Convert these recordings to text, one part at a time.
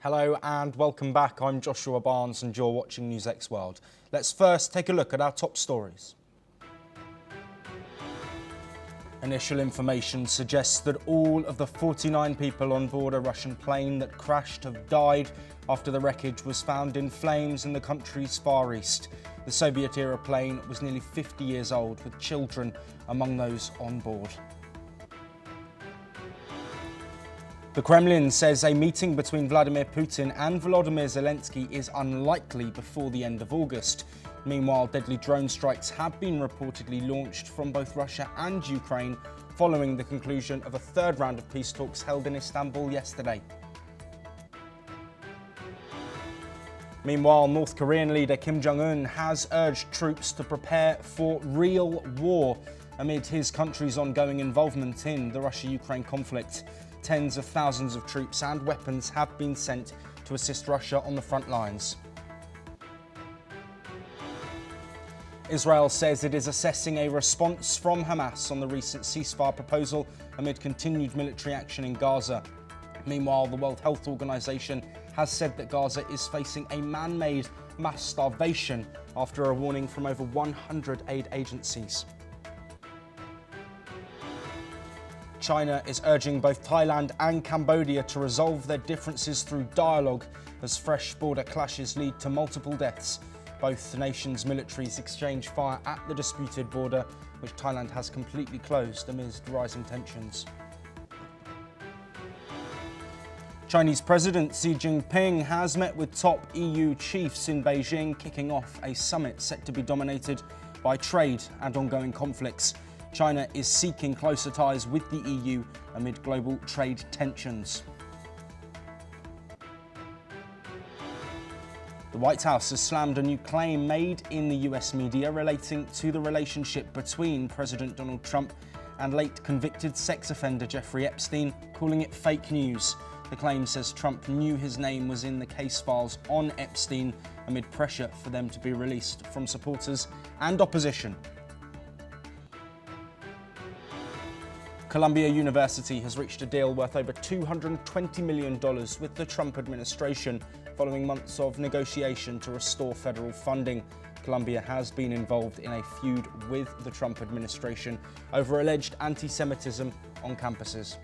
Hello and welcome back. I'm Joshua Barnes and you're watching NewsX World. Let's first take a look at our top stories. Initial information suggests that all of the 49 people on board a Russian plane that crashed have died after the wreckage was found in flames in the country's far east. The Soviet-era plane was nearly 50 years old, with children among those on board. The Kremlin says a meeting between Vladimir Putin and Volodymyr Zelensky is unlikely before the end of August. Meanwhile, deadly drone strikes have been reportedly launched from both Russia and Ukraine following the conclusion of a third round of peace talks held in Istanbul yesterday. Meanwhile, North Korean leader Kim Jong-un has urged troops to prepare for real war amid his country's ongoing involvement in the Russia-Ukraine conflict. Tens of thousands of troops and weapons have been sent to assist Russia on the front lines. Israel says it is assessing a response from Hamas on the recent ceasefire proposal amid continued military action in Gaza. Meanwhile, the World Health Organization has said that Gaza is facing a man-made mass starvation after a warning from over 100 aid agencies. China is urging both Thailand and Cambodia to resolve their differences through dialogue as fresh border clashes lead to multiple deaths. Both nations' militaries exchange fire at the disputed border, which Thailand has completely closed amidst rising tensions. Chinese President Xi Jinping has met with top EU chiefs in Beijing, kicking off a summit set to be dominated by trade and ongoing conflicts. China is seeking closer ties with the EU amid global trade tensions. The White House has slammed a new claim made in the US media relating to the relationship between President Donald Trump and late convicted sex offender Jeffrey Epstein, calling it fake news. The claim says Trump knew his name was in the case files on Epstein amid pressure for them to be released from supporters and opposition. Columbia University has reached a deal worth over $220 million with the Trump administration following months of negotiation to restore federal funding. Columbia has been involved in a feud with the Trump administration over alleged anti-Semitism on campuses.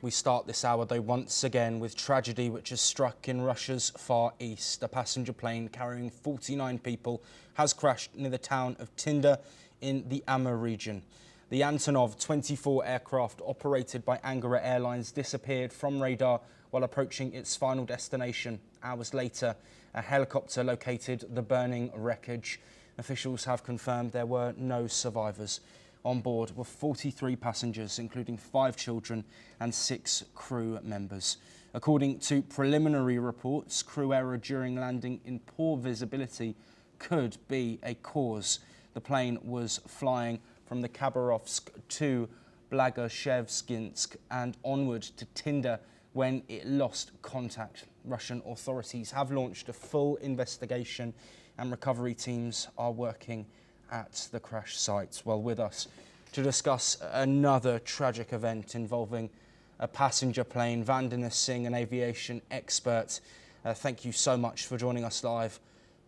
We start this hour, though, once again with tragedy which has struck in Russia's far east. A passenger plane carrying 49 people has crashed near the town of Tinda in the Amur region. The Antonov 24 aircraft operated by Angara Airlines disappeared from radar while approaching its final destination. Hours later, a helicopter located the burning wreckage. Officials have confirmed there were no survivors. On board were 43 passengers, including 5 children and 6 crew members. According to preliminary reports, crew error during landing in poor visibility could be a cause. The plane was flying from the Khabarovsk to Blagoshevskinsk and onward to Tinda when it lost contact. Russian authorities have launched a full investigation and recovery teams are working at the crash site. Well, with us to discuss another tragic event involving a passenger plane, Vandana Singh, an aviation expert. Thank you so much for joining us live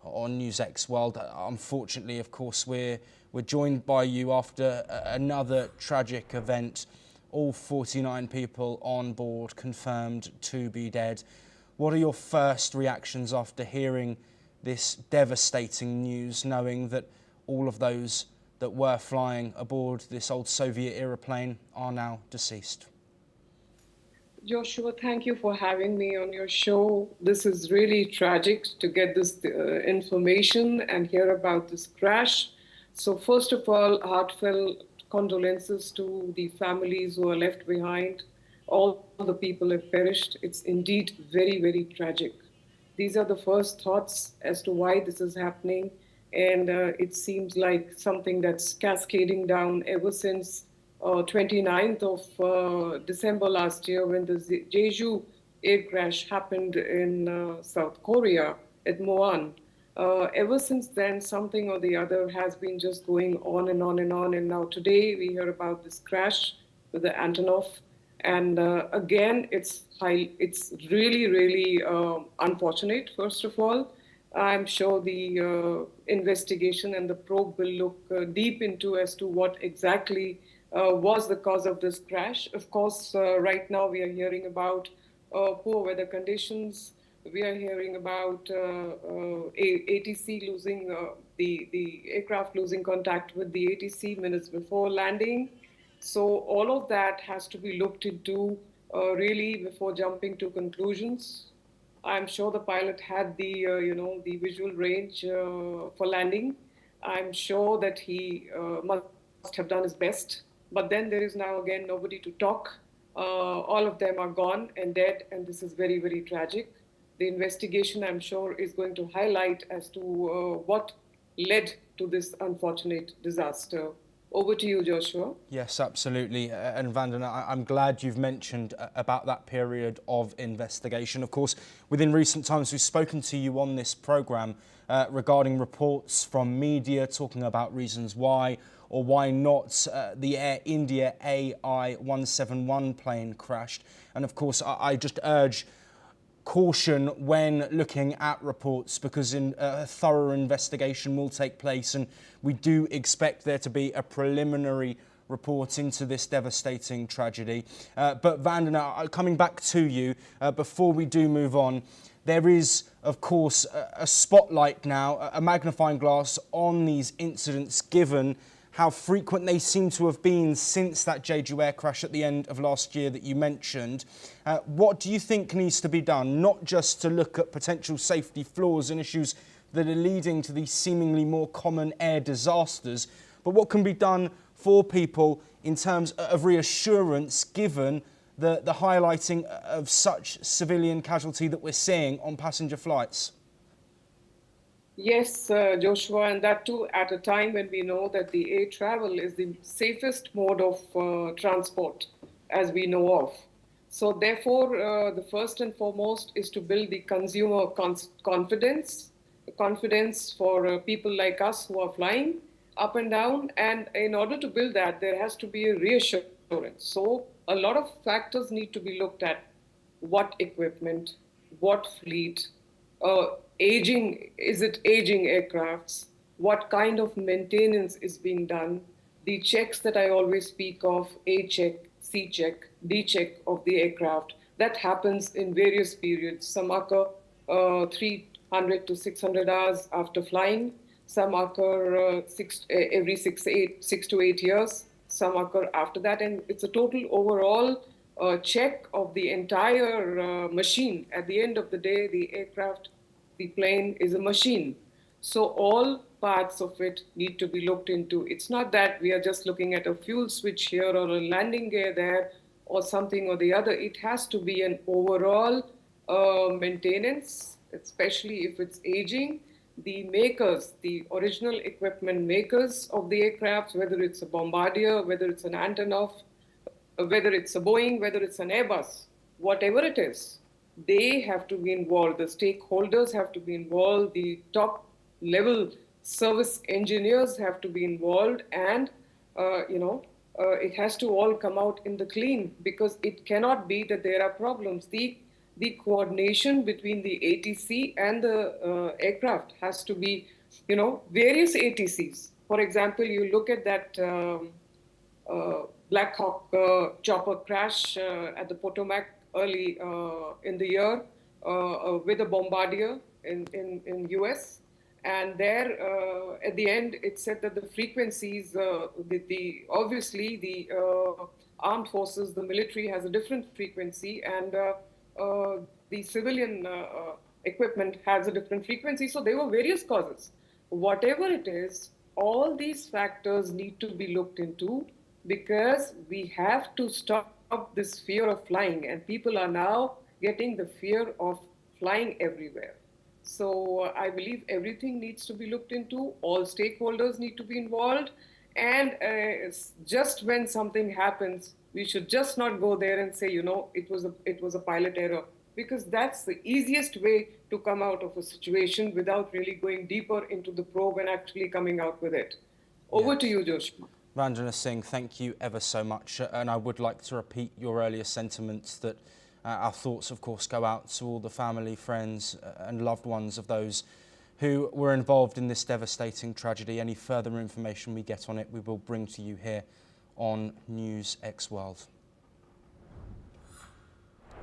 on NewsX World. Unfortunately, of course, we're joined by you after another tragic event. All 49 people on board confirmed to be dead. What are your first reactions after hearing this devastating news, knowing that all of those that were flying aboard this old Soviet-era plane are now deceased? Joshua, thank you for having me on your show. This is really tragic to get this information and hear about this crash. So first of all, heartfelt condolences to the families who are left behind. All the people have perished. It's indeed very, very tragic. These are the first thoughts as to why this is happening. And it seems like something that's cascading down ever since 29th of December last year, when the Jeju air crash happened in South Korea at Muan. Ever since then, something or the other has been just going on and on and on. And now today we hear about this crash with the Antonov, and again, it's really, really unfortunate. First of all, I'm sure the investigation and the probe will look deep into as to what exactly was the cause of this crash. Of course, right now we are hearing about poor weather conditions. We are hearing about ATC losing the aircraft losing contact with the ATC minutes before landing. So all of that has to be looked into really before jumping to conclusions. I'm sure the pilot had the the visual range for landing. I'm sure that he must have done his best. But then there is now again nobody to talk. All of them are gone and dead, and this is very, very tragic. The investigation, I'm sure, is going to highlight as to what led to this unfortunate disaster. Over to you, Joshua. Yes, absolutely. And Vandana, I'm glad you've mentioned about that period of investigation. Of course, within recent times, we've spoken to you on this programme regarding reports from media talking about reasons why or why not the Air India AI-171 plane crashed. And of course, I just urge caution when looking at reports, because a thorough investigation will take place, and we do expect there to be a preliminary report into this devastating tragedy. But Vandana, coming back to you, before we do move on, there is, of course, a spotlight now, a magnifying glass on these incidents, given how frequent they seem to have been since that Jeju Air crash at the end of last year that you mentioned. What do you think needs to be done, not just to look at potential safety flaws and issues that are leading to these seemingly more common air disasters, but what can be done for people in terms of reassurance, given the highlighting of such civilian casualty that we're seeing on passenger flights? Yes, Joshua, and that too at a time when we know that the air travel is the safest mode of transport as we know of. So, therefore, the first and foremost is to build the consumer confidence for people like us who are flying up and down. And in order to build that, there has to be a reassurance. So, a lot of factors need to be looked at: what equipment, what fleet, is it aging aircrafts? What kind of maintenance is being done? The checks that I always speak of, A check, C check, D check of the aircraft, that happens in various periods. Some occur 300 to 600 hours after flying. Some occur every 6 to 8 years. Some occur after that. And it's a total overall check of the entire machine. At the end of the day, the aircraft, the plane is a machine. So all parts of it need to be looked into. It's not that we are just looking at a fuel switch here or a landing gear there or something or the other. It has to be an overall maintenance, especially if it's aging. The makers, the original equipment makers of the aircraft, whether it's a Bombardier, whether it's an Antonov, whether it's a Boeing, whether it's an Airbus, whatever it is, they have to be involved. The stakeholders have to be involved. The top level service engineers have to be involved. And, it has to all come out in the clean, because it cannot be that there are problems. The coordination between the ATC and the aircraft has to be, various ATCs. For example, you look at that Black Hawk chopper crash at the Potomac early in the year with a Bombardier in US. And there, at the end, it said that the frequencies, obviously the armed forces, the military has a different frequency, and the civilian equipment has a different frequency. So there were various causes. Whatever it is, all these factors need to be looked into, because we have to stop this fear of flying, and people are now getting the fear of flying everywhere. So I believe everything needs to be looked into. All stakeholders need to be involved, and just when something happens, we should just not go there and say, it was a pilot error. because that's the easiest way to come out of a situation without really going deeper into the probe and actually coming out with it. Over to you, Joshua. Vandana Singh, thank you ever so much. And I would like to repeat your earlier sentiments that our thoughts, of course, go out to all the family, friends and loved ones of those who were involved in this devastating tragedy. Any further information we get on it, we will bring to you here on NewsX World.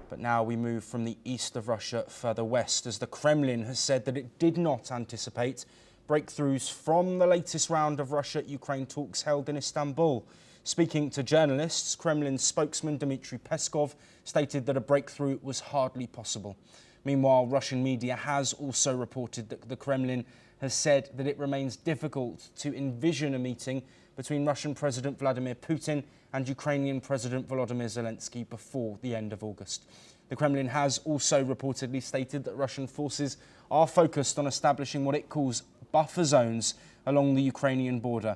But now we move from the east of Russia further west, as the Kremlin has said that it did not anticipate breakthroughs from the latest round of Russia-Ukraine talks held in Istanbul. Speaking to journalists, Kremlin spokesman Dmitry Peskov stated that a breakthrough was hardly possible. Meanwhile, Russian media has also reported that the Kremlin has said that it remains difficult to envision a meeting between Russian President Vladimir Putin and Ukrainian President Volodymyr Zelensky before the end of August. The Kremlin has also reportedly stated that Russian forces are focused on establishing what it calls buffer zones along the Ukrainian border.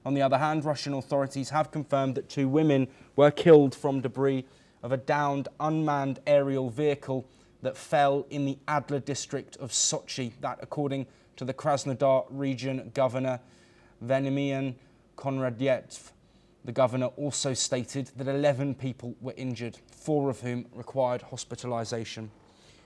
On the other hand, Russian authorities have confirmed that 2 women were killed from debris of a downed unmanned aerial vehicle that fell in the Adler district of Sochi. That, according to the Krasnodar region governor Venimian Konradiev. The governor also stated that 11 people were injured, 4 of whom required hospitalization.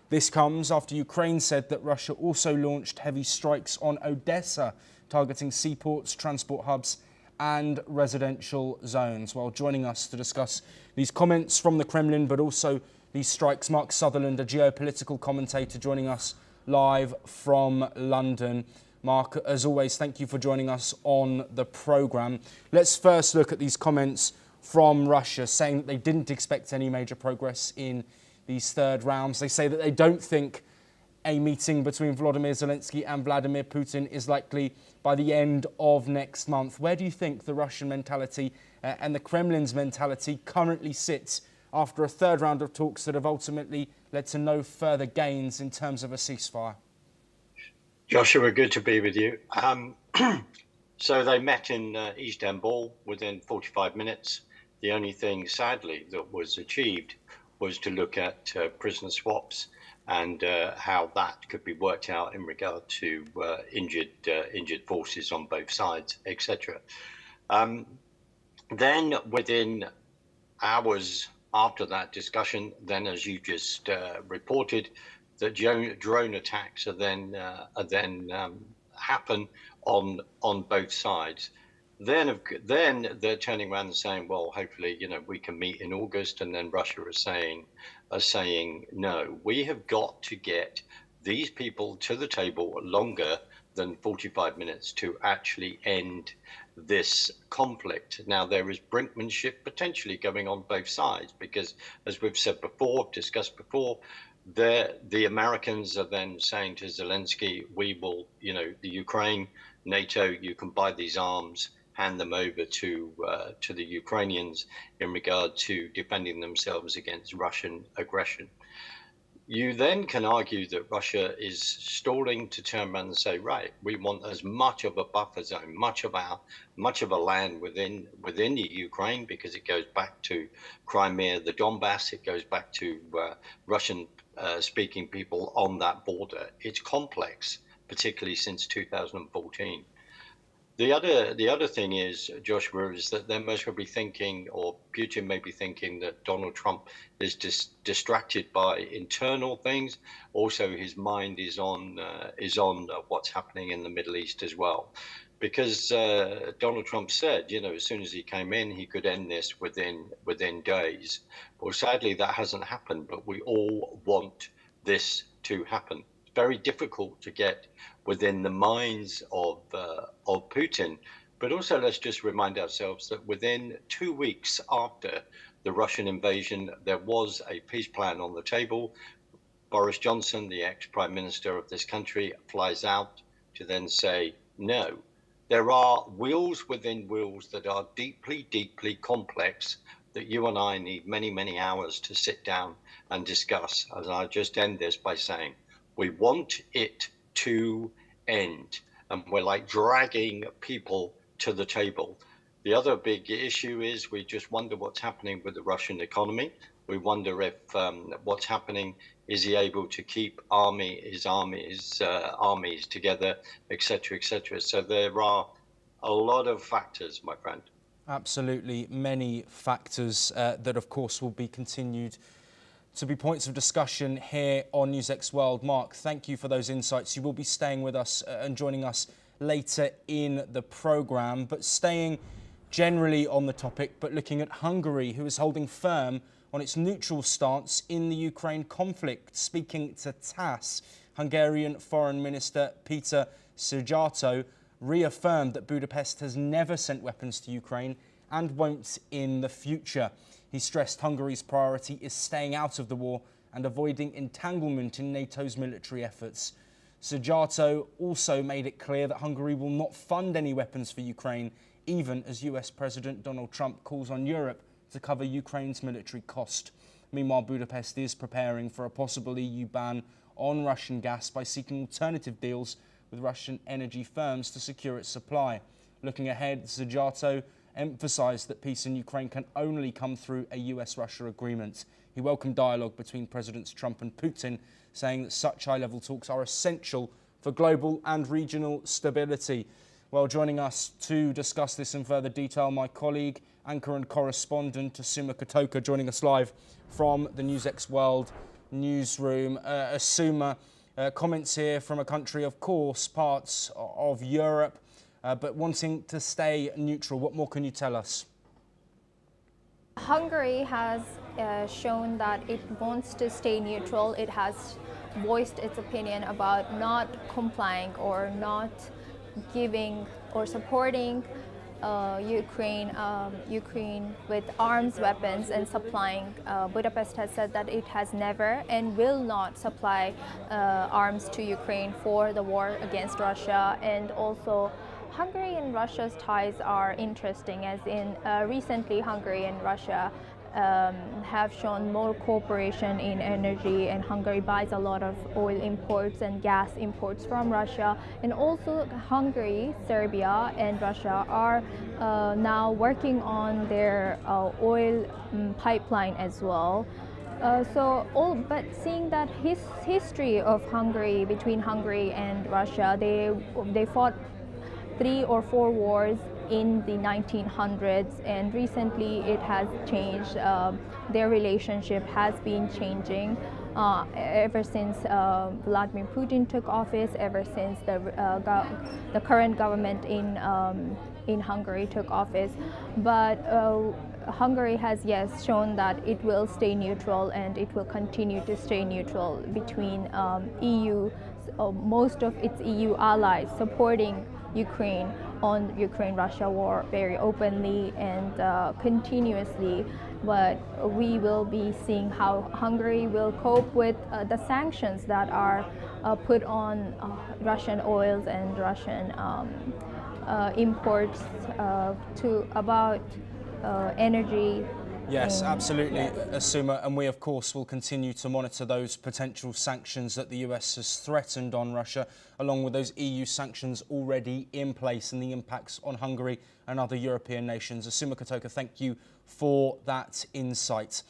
This comes after Ukraine said that Russia also launched heavy strikes on Odessa, targeting seaports, transport hubs and residential zones. While joining us to discuss these comments from the Kremlin, but also these strikes, Mark Sutherland, a geopolitical commentator, joining us live from London. Mark, as always, thank you for joining us on the programme. Let's first look at these comments from Russia, saying that they didn't expect any major progress in these third rounds. They say that they don't think a meeting between Volodymyr Zelensky and Vladimir Putin is likely by the end of next month. Where do you think the Russian mentality and the Kremlin's mentality currently sits after a third round of talks that have ultimately led to no further gains in terms of a ceasefire? Joshua, good to be with you. So they met in Istanbul within 45 minutes. The only thing, sadly, that was achieved was to look at prisoner swaps and how that could be worked out in regard to injured forces on both sides, etc. Then within hours after that discussion, then as you just reported, that drone attacks are then happen on both sides. Then they're turning around and saying, well, hopefully, we can meet in August, and then Russia are saying no. We have got to get these people to the table longer than 45 minutes to actually end this conflict. Now, there is brinkmanship potentially going on both sides, because as we've said before, discussed before, the Americans are then saying to Zelensky, we will, the Ukraine, NATO, you can buy these arms, hand them over to the Ukrainians in regard to defending themselves against Russian aggression. You then can argue that Russia is stalling to turn around and say, right, we want as much of a buffer zone, much of a land within the Ukraine, because it goes back to Crimea, the Donbass, it goes back to Russian speaking people on that border. It's complex, particularly since 2014. The other thing is, Joshua, is that they're most probably thinking, or Putin may be thinking, that Donald Trump is distracted by internal things. Also, his mind is on what's happening in the Middle East as well, because Donald Trump said, as soon as he came in, he could end this within days. Well, sadly, that hasn't happened, but we all want this to happen. It's very difficult to get within the minds of Putin. But also, let's just remind ourselves that within 2 weeks after the Russian invasion, there was a peace plan on the table. Boris Johnson, the ex-prime minister of this country, flies out to then say, no, there are wheels within wheels that are deeply, deeply complex, that you and I need many, many hours to sit down and discuss. And I'll just end this by saying, we want it to end. And we're like dragging people to the table. The other big issue is we just wonder what's happening with the Russian economy. We wonder if what's happening, is he able to keep his armies together, etc., etc. So there are a lot of factors, my friend. Absolutely, many factors that, of course, will be continued to be points of discussion here on NewsX World. Mark, thank you for those insights. You will be staying with us and joining us later in the programme, but staying generally on the topic, but looking at Hungary, who is holding firm on its neutral stance in the Ukraine conflict. Speaking to TASS, Hungarian Foreign Minister Peter Szijjártó reaffirmed that Budapest has never sent weapons to Ukraine and won't in the future. He stressed Hungary's priority is staying out of the war and avoiding entanglement in NATO's military efforts. Szijjártó also made it clear that Hungary will not fund any weapons for Ukraine, even as US President Donald Trump calls on Europe to cover Ukraine's military cost. Meanwhile, Budapest is preparing for a possible EU ban on Russian gas by seeking alternative deals with Russian energy firms to secure its supply. Looking ahead, Szijjártó emphasised that peace in Ukraine can only come through a US-Russia agreement. He welcomed dialogue between Presidents Trump and Putin, saying that such high-level talks are essential for global and regional stability. Well, joining us to discuss this in further detail, my colleague, anchor and correspondent Asuma Kotoka, joining us live from the NewsX World newsroom. Asuma, comments here from a country, of course, parts of Europe, but wanting to stay neutral. What more can you tell us? Hungary has shown that it wants to stay neutral. It has voiced its opinion about not complying or not giving or supporting Ukraine with arms, weapons, and supplying. Budapest has said that it has never and will not supply arms to Ukraine for the war against Russia. And also, Hungary and Russia's ties are interesting, as in recently Hungary and Russia have shown more cooperation in energy, and Hungary buys a lot of oil imports and gas imports from Russia. And also Hungary, Serbia and Russia are now working on their oil pipeline as well. But seeing that history of Hungary, between Hungary and Russia, they fought 3 or 4 wars in the 1900s, and recently it has changed. Their relationship has been changing ever since Vladimir Putin took office, ever since the current government in Hungary took office. But Hungary has, yes, shown that it will stay neutral, and it will continue to stay neutral between EU, most of its EU allies supporting Ukraine on Ukraine-Russia war very openly and continuously. But we will be seeing how Hungary will cope with the sanctions that are put on Russian oils and Russian imports about energy. Yes, absolutely, Asuma, and we of course will continue to monitor those potential sanctions that the US has threatened on Russia, along with those EU sanctions already in place and the impacts on Hungary and other European nations. Asuma Kotoka, thank you for that insight.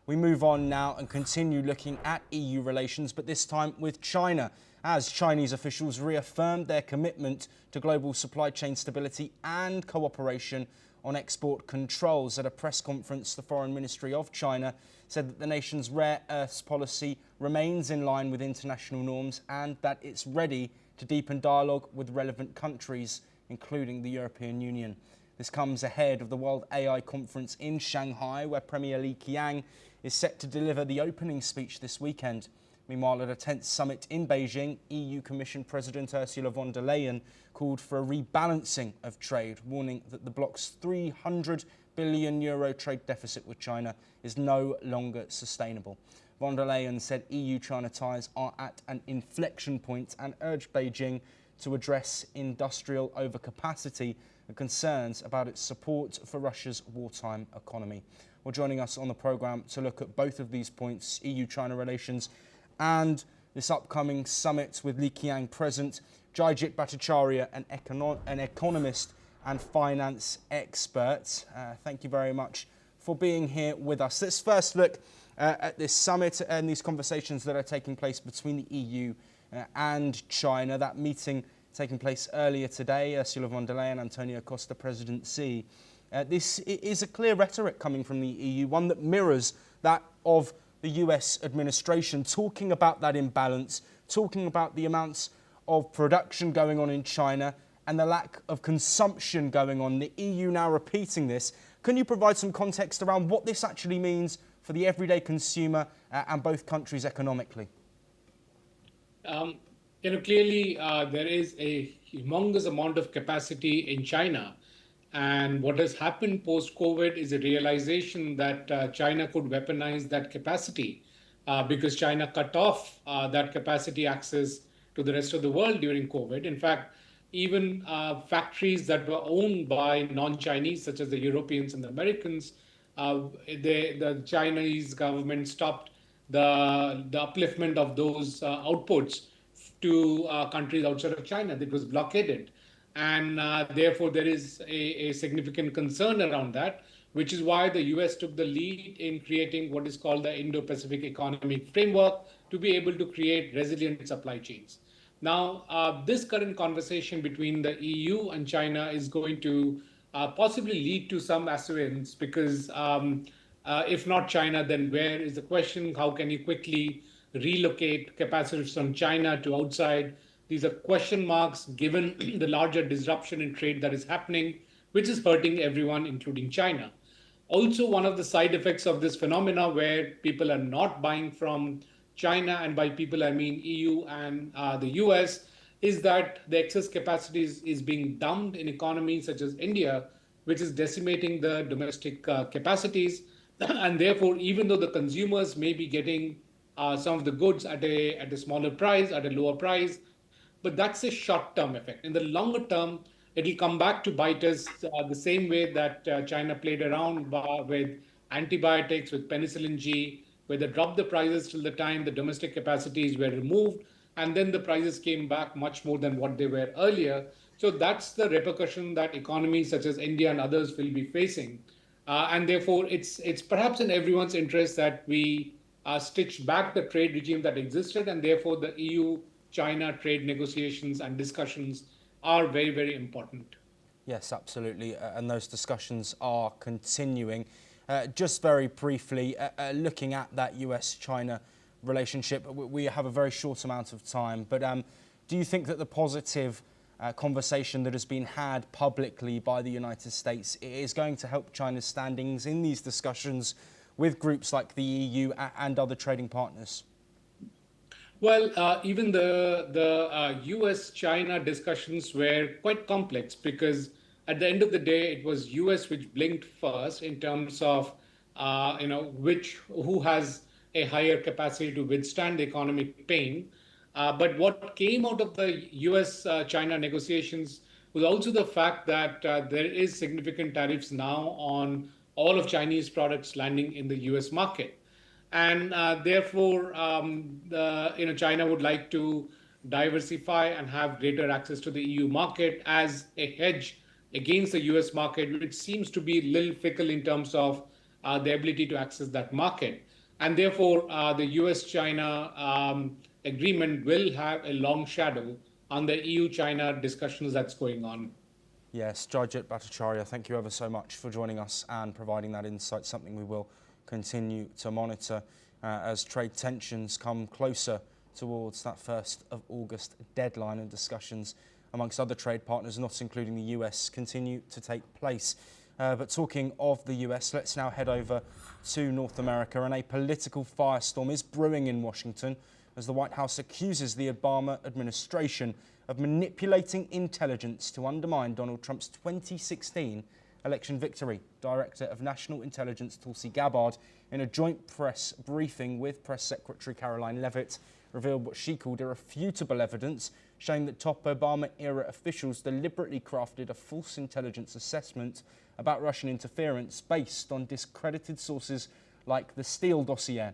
We move on now and continue looking at EU relations, but this time with China, as Chinese officials reaffirmed their commitment to global supply chain stability and cooperation on export controls. At a press conference, the Foreign Ministry of China said that the nation's rare earths policy remains in line with international norms and that it's ready to deepen dialogue with relevant countries, including the European Union. This comes ahead of the World AI Conference in Shanghai, where Premier Li Qiang is set to deliver the opening speech this weekend. Meanwhile, at a 10th summit in Beijing, EU Commission President Ursula von der Leyen called for a rebalancing of trade, warning that the bloc's €300 billion trade deficit with China is no longer sustainable. Von der Leyen said EU-China ties are at an inflection point and urged Beijing to address industrial overcapacity and concerns about its support for Russia's wartime economy. Well, joining us on the programme to look at both of these points, EU-China relations and this upcoming summit with Li Qiang present, Jayjit Bhattacharya, an economist and finance expert. Thank you very much for being here with us. Let's first look at this summit and these conversations that are taking place between the EU and China. That meeting taking place earlier today, Ursula von der Leyen, Antonio Costa presidency. This is a clear rhetoric coming from the EU, one that mirrors that of the US administration, talking about that imbalance, talking about the amounts of production going on in China and the lack of consumption going on. The EU now repeating this. Can you provide some context around what this actually means for the everyday consumer and both countries economically? Clearly there is a humongous amount of capacity in China. And what has happened post-COVID is a realization that China could weaponize that capacity because China cut off that capacity access to the rest of the world during COVID. In fact, even factories that were owned by non-Chinese, such as the Europeans and the Americans, the Chinese government stopped the upliftment of those outputs to countries outside of China. That was blockaded. And therefore, there is a significant concern around that, which is why the US took the lead in creating what is called the Indo-Pacific Economic Framework to be able to create resilient supply chains. Now, this current conversation between the EU and China is going to possibly lead to some assonance because if not China, then where is the question? How can you quickly relocate capacities from China to outside? These are question marks given the larger disruption in trade that is happening, which is hurting everyone, including China. Also, one of the side effects of this phenomena where people are not buying from China, and by people I mean EU and the US, is that the excess capacity is being dumped in economies such as India, which is decimating the domestic capacities. And therefore, even though the consumers may be getting some of the goods at a smaller price, at a lower price, but that's a short-term effect. In the longer term, it'll come back to bite us the same way that China played around with antibiotics, with penicillin G, where they dropped the prices till the time the domestic capacities were removed, and then the prices came back much more than what they were earlier. So that's the repercussion that economies such as India and others will be facing. And therefore, it's perhaps in everyone's interest that we stitch back the trade regime that existed, and therefore the EU-China trade negotiations and discussions are very, very important. Yes, absolutely. And those discussions are continuing. Just very briefly, looking at that US-China relationship, we have a very short amount of time, but do you think that the positive conversation that has been had publicly by the United States is going to help China's standings in these discussions with groups like the EU and other trading partners? Well, even the US-China discussions were quite complex because at the end of the day, it was US which blinked first in terms of who has a higher capacity to withstand the economic pain. But what came out of the US-China negotiations was also the fact that there is significant tariffs now on all of Chinese products landing in the US market. And therefore, China would like to diversify and have greater access to the EU market as a hedge against the US market, which seems to be a little fickle in terms of the ability to access that market. And therefore, the US-China agreement will have a long shadow on the EU-China discussions that's going on. Yes, Jayjit Bhattacharya, thank you ever so much for joining us and providing that insight, something we will continue to monitor as trade tensions come closer towards that 1st of August deadline, and discussions amongst other trade partners, not including the US, continue to take place. But talking of the US, let's now head over to North America, and a political firestorm is brewing in Washington as the White House accuses the Obama administration of manipulating intelligence to undermine Donald Trump's 2016 election victory. Director of National Intelligence Tulsi Gabbard, in a joint press briefing with Press Secretary Caroline Leavitt, revealed what she called irrefutable evidence showing that top Obama-era officials deliberately crafted a false intelligence assessment about Russian interference based on discredited sources like the Steele dossier.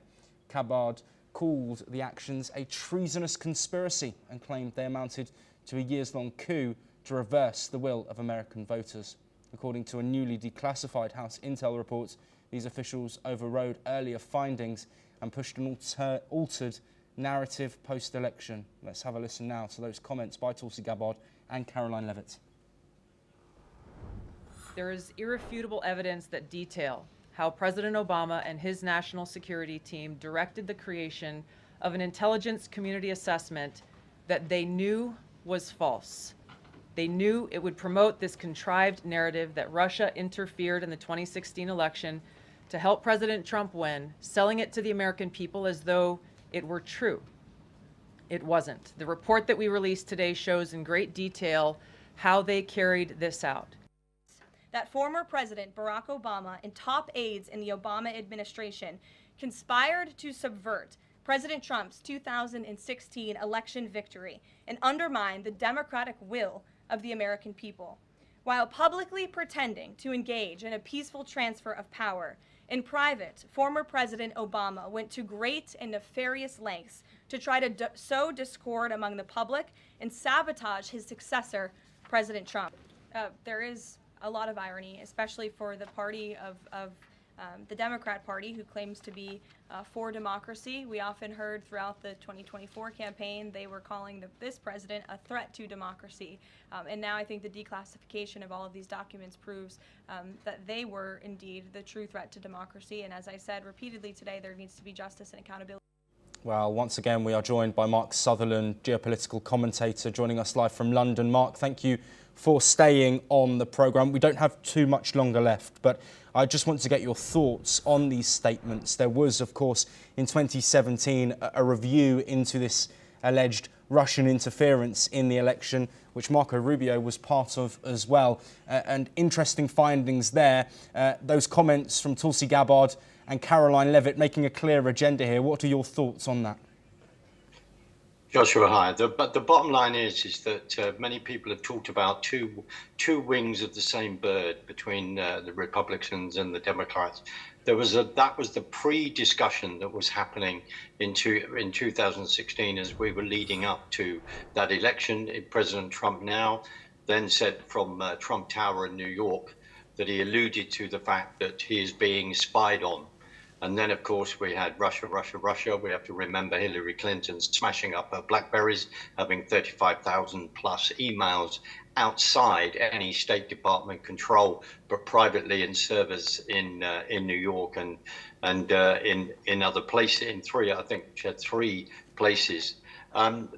Gabbard called the actions a treasonous conspiracy and claimed they amounted to a years-long coup to reverse the will of American voters. According to a newly declassified House Intel report, these officials overrode earlier findings and pushed an altered narrative post-election. Let's have a listen now to those comments by Tulsi Gabbard and Caroline Levitt. There is irrefutable evidence that detail how President Obama and his national security team directed the creation of an intelligence community assessment that they knew was false. They knew it would promote this contrived narrative that Russia interfered in the 2016 election to help President Trump win, selling it to the American people as though it were true. It wasn't. The report that we released today shows in great detail how they carried this out. That former President Barack Obama and top aides in the Obama administration conspired to subvert President Trump's 2016 election victory and undermine the democratic will of the American people. While publicly pretending to engage in a peaceful transfer of power, in private, former President Obama went to great and nefarious lengths to try to sow discord among the public and sabotage his successor, President Trump. There is a lot of irony, especially for the party of the Democrat Party, who claims to be for democracy. We often heard throughout the 2024 campaign they were calling this president a threat to democracy. And now I think the declassification of all of these documents proves that they were indeed the true threat to democracy. And as I said repeatedly today, there needs to be justice and accountability. Well, once again, we are joined by Mark Sutherland, geopolitical commentator, joining us live from London. Mark, thank you for staying on the programme. We don't have too much longer left, but I just want to get your thoughts on these statements. There was, of course, in 2017, a review into this alleged Russian interference in the election, which Marco Rubio was part of as well. And interesting findings there. Those comments from Tulsi Gabbard and Caroline Levitt making a clear agenda here. What are your thoughts on that? Joshua, hi. But the bottom line is that many people have talked about two wings of the same bird between the Republicans and the Democrats. That was the pre-discussion that was happening in 2016 as we were leading up to that election. President Trump now then said from Trump Tower in New York that he alluded to the fact that he is being spied on. And then, of course, we had Russia. We have to remember Hillary Clinton smashing up her Blackberries, having 35,000 plus emails outside any State Department control, but privately in servers in New York and in other places. I think she had 3 places.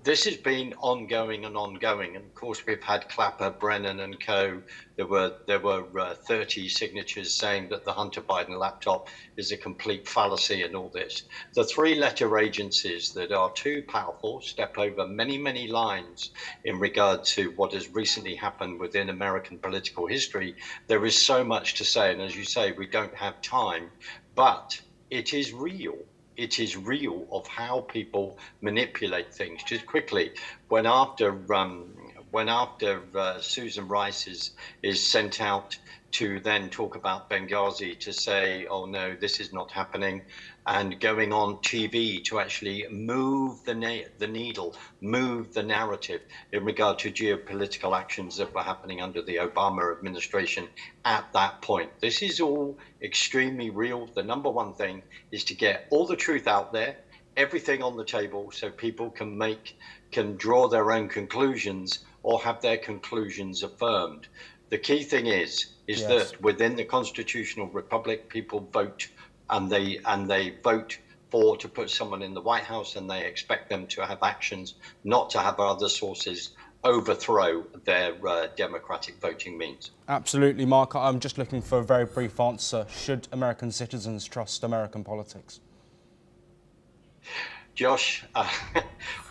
This has been ongoing, and of course we've had Clapper, Brennan and co. There were 30 signatures saying that the Hunter Biden laptop is a complete fallacy and all this. The 3-letter agencies that are too powerful step over many lines in regard to what has recently happened within American political history. There is so much to say, and as you say, we don't have time, but it is real. It is real of how people manipulate things. Just quickly, when after Susan Rice is sent out to then talk about Benghazi, to say, oh no, this is not happening, and going on TV to actually move the needle, move the narrative in regard to geopolitical actions that were happening under the Obama administration at that point. This is all extremely real. The number one thing is to get all the truth out there, everything on the table, so people can draw their own conclusions or have their conclusions affirmed. The key thing is yes, that within the constitutional republic, people vote, and they vote to put someone in the White House, and they expect them to have actions, not to have other sources overthrow their democratic voting means. Absolutely, Mark. I'm just looking for a very brief answer. Should American citizens trust American politics? Josh,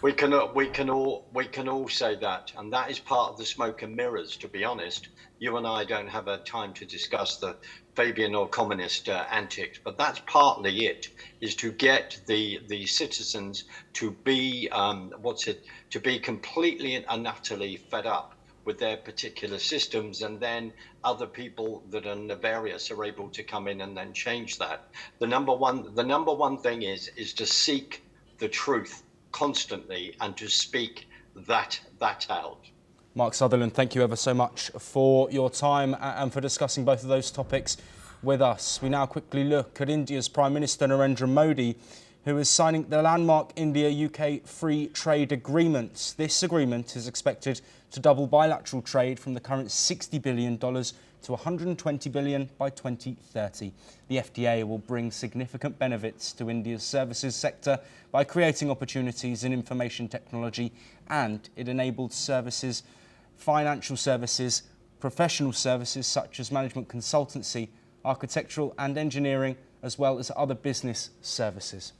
we can all say that, and that is part of the smoke and mirrors. To be honest, you and I don't have a time to discuss the Fabian or communist antics, but that's partly it. Is to get the citizens to be to be completely and utterly fed up with their particular systems, and then other people that are nefarious are able to come in and then change that. The number one thing is to seek the truth constantly and to speak that out. Mark Sutherland, thank you ever so much for your time and for discussing both of those topics with us. We now quickly look at India's Prime Minister Narendra Modi, who is signing the landmark India-UK Free Trade Agreement. This agreement is expected to double bilateral trade from the current $60 billion to $120 billion by 2030. The FTA will bring significant benefits to India's services sector by creating opportunities in information technology, and it enables services, financial services, professional services such as management consultancy, architectural and engineering, as well as other business services.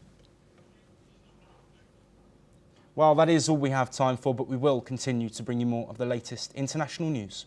Well, that is all we have time for, but we will continue to bring you more of the latest international news.